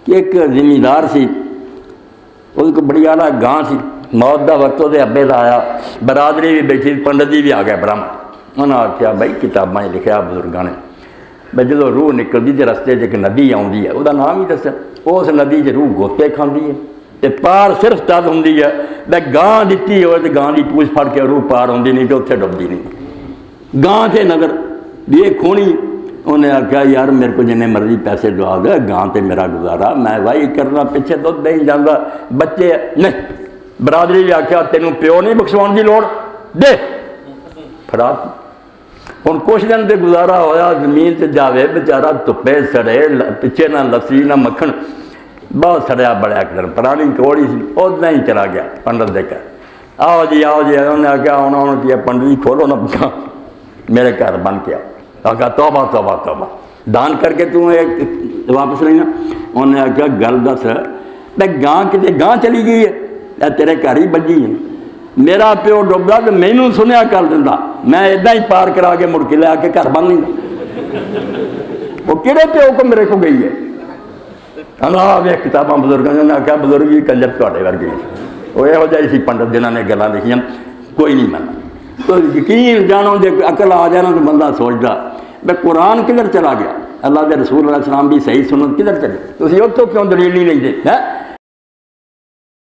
एक जिमीदार सी, उसको बड़ी आला गां सी। मौत का वक्त वो अब्बे का आया, बरादरी भी बैठी, पंडित जी भी आ गया ब्राह्मण। उन्हें आख्या बई किताबों लिखा बुजुर्गों ने बई जो रूह निकलती तो रस्ते एक नदी आती है, वह नाम ही दस, उस नदी च रूह गोते खाती है तो पार सिर्फ तद होंगी है बई गां दी हो तो गां की पूछ फड़ के रूह पार आती नहीं तो उत्थे डुबती नहीं। गां से नगर भी ये खोनी। उन्हें आख्या यार मेरे को जिन्ने मर्जी पैसे दवा दे, गां तो मेरा गुजारा, मैं वाही करना, पिछे दुध नहीं जाता, बच्चे नहीं। बरादरी भी आख्या तेनों प्यो नहीं बख्शवाउण की लोड़, दे फड़ा। हुण कुछ दिन तो गुजारा होया, जमीन से जावे बेचारा, धुप्पे सड़े, पिछे ना लस्सी ना मक्खन, बहुत सड़िया बड़िया एक दिन पुरानी कौड़ी सी, उदा ही चला गया पंडित दे घर। आओ जी आओ जी, उन्हें आख्या आना उन्होंने किया पंडित जी खोलो ना मेरे घर बन के आओ। आख्या तौबा तौबा तौबा, दान करके तू एक वापस लेना। उन्हें आख्या गल दस मैं गां कितने गां चली गई है, तेरे घर ही बजी है, मेरा प्यो डुबदा तो मैनू सुनिया कर दिंदा, मैं इदा ही पार करा के मुड़ के लिया के घर बन लेंदा। वो किहड़े प्यो को मेरे को गई है। अल्लाह वे किताबां बुजुर्गों ने आख्या बुजुर्ग जी कंजर तुहाडे वर्गे वो यहो जिहे सी पंडित जिन्होंने गल्लां लिखियां कोई नहीं मनना। तो यकीन जानो जो अकल आ जाए ना तो बंदा सोचता मैं कुरान किधर चला गया, अल्लाह के रसूल अलैहि सलाम भी सही सुन्नत किधर चले, तुसीं उत्थों क्यों दलील नहीं लेंदे है।